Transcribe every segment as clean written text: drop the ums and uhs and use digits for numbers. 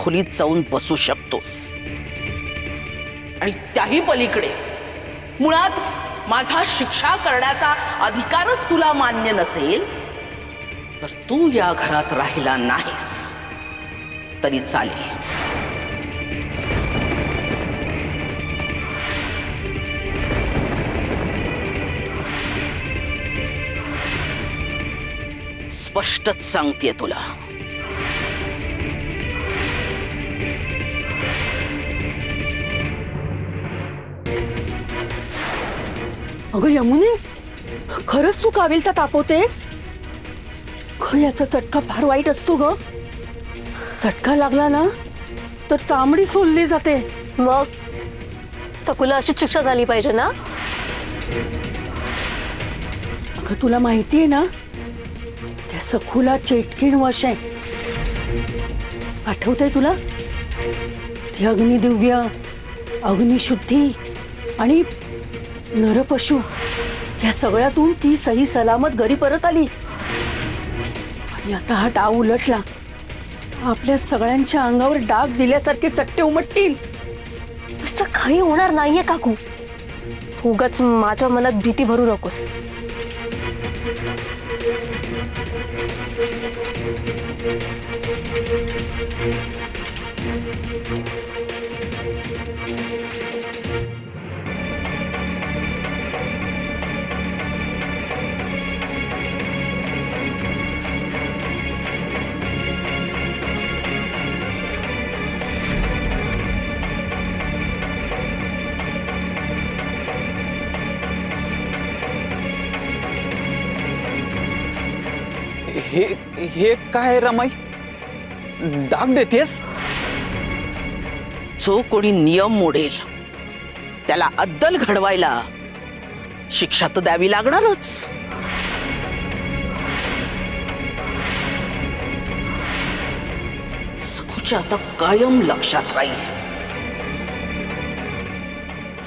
खोलीत जाऊन बसू शकतोस आणि त्याही पलीकडे मुळात माझा शिक्षा करण्याचा अधिकारच तुला मान्य नसेल तर तू या घरात राहिला नाहीस तरी चालेल। स्पष्टच सांगतेय तुला। अगं यमुने, खरंच तू काविलता तापवतेस? याचा चटका फार वाईट असतो ग। चटका लागला ना तर चामडी सोलली जाते। मग चकुला अशीच शिक्षा झाली पाहिजे ना? अगं तुला माहितीये ना त्या सखूला चेटकीण वश आहे। आठवतंय तुला? ती अग्निदिव्य, अग्निशुद्धी आणि नरपशु या सगळ्यातून ती सही सलामत घरी परत आली आणि आता हा डाव उलटला। आपल्या सगळ्यांच्या अंगावर डाग दिल्यासारखे चट्टे उमटतील। असं काही होणार नाहीये काकू, उगाच माझ्या मनात भीती भरू नकोस। हे काय रमाई, डाग देतेस? जो कोणी नियम मोडेल त्याला अद्दल घडवायला शिक्षा तर द्यावी लागणारच। सखूच्या आता कायम लक्षात राहील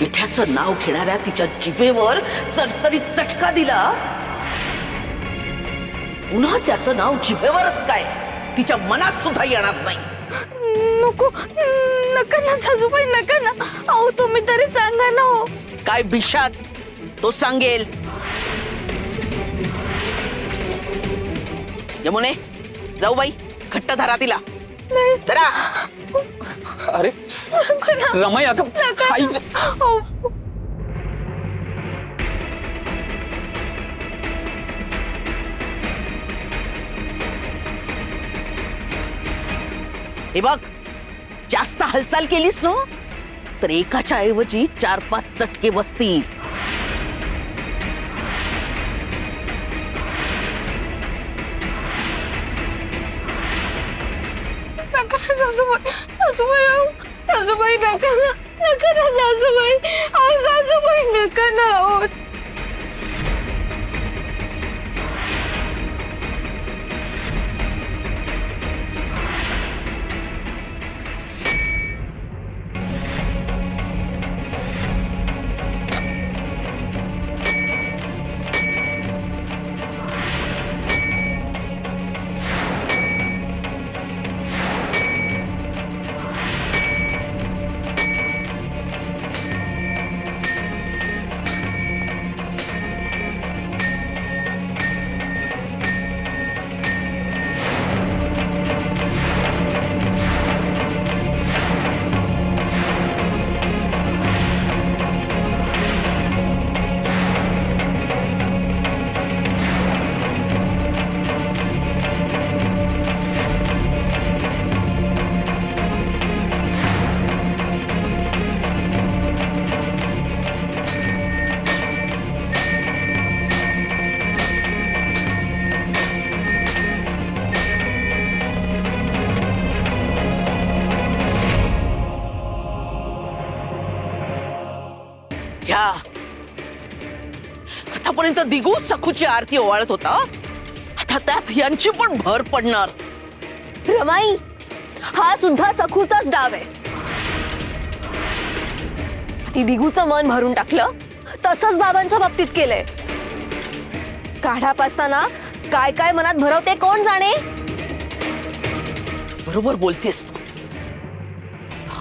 विठ्याचं नाव घेणाऱ्या तिच्या जिभेवर चरचरीत चटका दिला, पुन्हा त्याचं नाव जिभेवरच काय तिच्या मनात सुद्धा येणार नाही। नको, नका ना सासूबाई, नका ना। अहो तुम्ही तरी सांगा ना। हो काय बिशात तो सांगेल। यमुने, जाऊ बाई, घट्ट धरा तिला जरा। अरे रमाई, अगं आई, हे बघ, जास्त हालचाल केलीस ना तर एकाच्या ऐवजी 4-5 चटके बसतील। नका ना सासूबाई, सासूबाई, अहो सासूबाई, नका ना, नका ना सासूबाई, अहो सासूबाई, नका ना। अहो घ्या। आतापर्यंत दिगू सखूची आरती ओवाळत होता, आता त्यात यांची पण भर पडणार। रमाई, हा सुद्धा सखूचाच डाव आहे। ती दिगूचं मन भरून टाकलं, तसंच बाबांच्या बाबतीत केलंय। काढा पाचताना काय काय मनात भरवते कोण जाणे। बरोबर बोलतेस तू,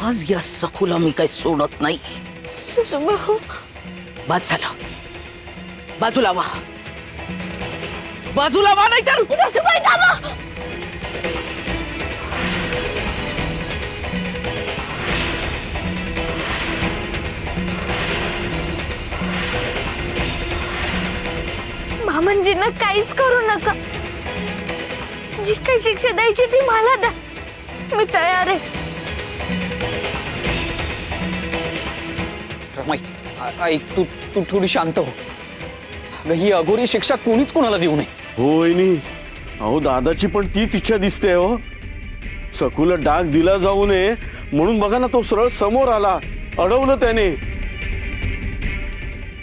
आज या सखूला मी काही सोडत नाही. सासूबाई हो. बाद झालं. बाजूला व्हा. बाजूला व्हा नाही तर सासूबाई थांबा. मामांजींना काहीच करू नका. जी काही शिक्षा द्यायची ती मला द्या. मी तयार आहे. रमाई ऐक, तू तू थोडी शांत हो. अगं ही अघोरी शिक्षा कोणीच कोणाला देऊ नये. हो वहिनी, अहो दादाची पण तीच इच्छा दिसते हो. सकूला डाग दिला जाऊ नये म्हणून बघा ना, तो सरळ समोर आला, अडवलं त्याने.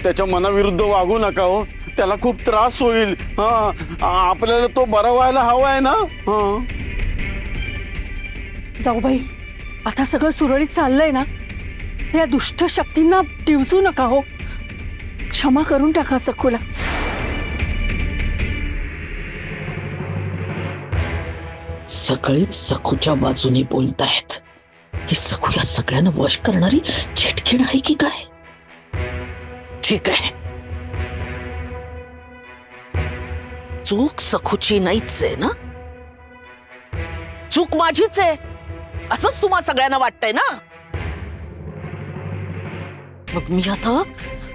त्याच्या मनाविरुद्ध वागू नका हो, त्याला खूप त्रास होईल. आपल्याला तो बरा व्हायला हवा आहे ना. जाऊ बाई, आता सगळं सुरळीत चाललंय ना. या दुष्ट शक्तींना डिवचू नका हो. क्षमा करून टाका सखूला. सगळेच सखूच्या बाजूने बोलतायत. ही सखू या सगळ्यांना वश करणारी चिटकीण आहे की काय? ठीक आहे, चूक सखूची नाहीच आहे ना. चूक माझीच आहे असंच तुम्हा सगळ्यांना वाटतंय ना. मग मी आता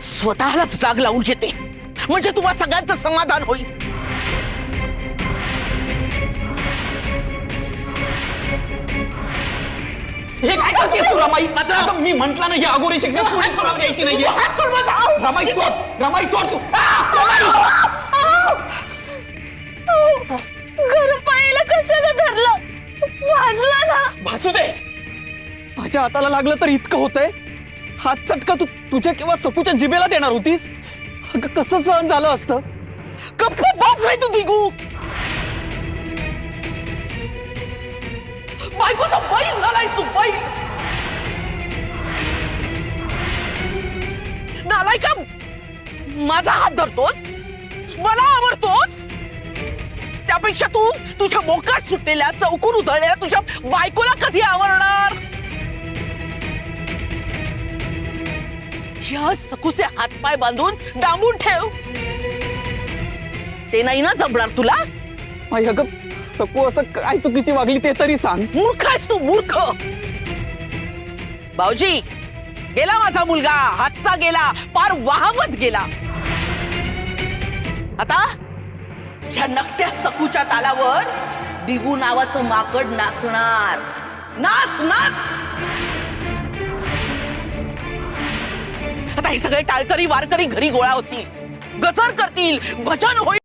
स्वतःलाच डाग लावून घेते, म्हणजे तुम्हा सगळ्यांचं समाधान होईल. हे काय करतेस तू रमाई? अगं मी म्हंटल ना, ही अघोरी शिक्षा कोणीच कोणाला द्यायची नाहीये. रमाई सोड, रमाई सोड तू. गरम पाण्याला कशाला धरलं? वाजला ना. भासू दे. माझ्या हाताला लागलं तर इतकं होतंय. हात चटका तू तुझ्या किंवा सकूच्या जिभेला देणार होतीस. अगं कसं सहन झालं असतं? गप्प बस रे तू दिगू. बायकोचा बैल झालाय तू, बैल. नालायका, माझा हात धरतोस, मला आवडतोस. त्यापेक्षा तू तुझ्या मोकाट सुटलेल्या चौकून उधळलेल्या तुझ्या बायकोला कधी आवडणार? या सकूचे हातपाय बांधून डांबून ठेव. ते नाही ना जमणार तुला. आई अगं सकू असं काय चुकीची वागली ते तरी सांग. मूर्ख आहेस तू, मूर्ख. भाऊजी, गेला माझा मुलगा, हातचा गेला, पार वाहवत गेला. आता ह्या नकट्या सकूच्या तालावर दिगू नावाचं माकड नाचणार. नाच नाच. आता हे सगळे टाळकरी वारकरी घरी गोळा होतील, गजर करतील, भजन होईल.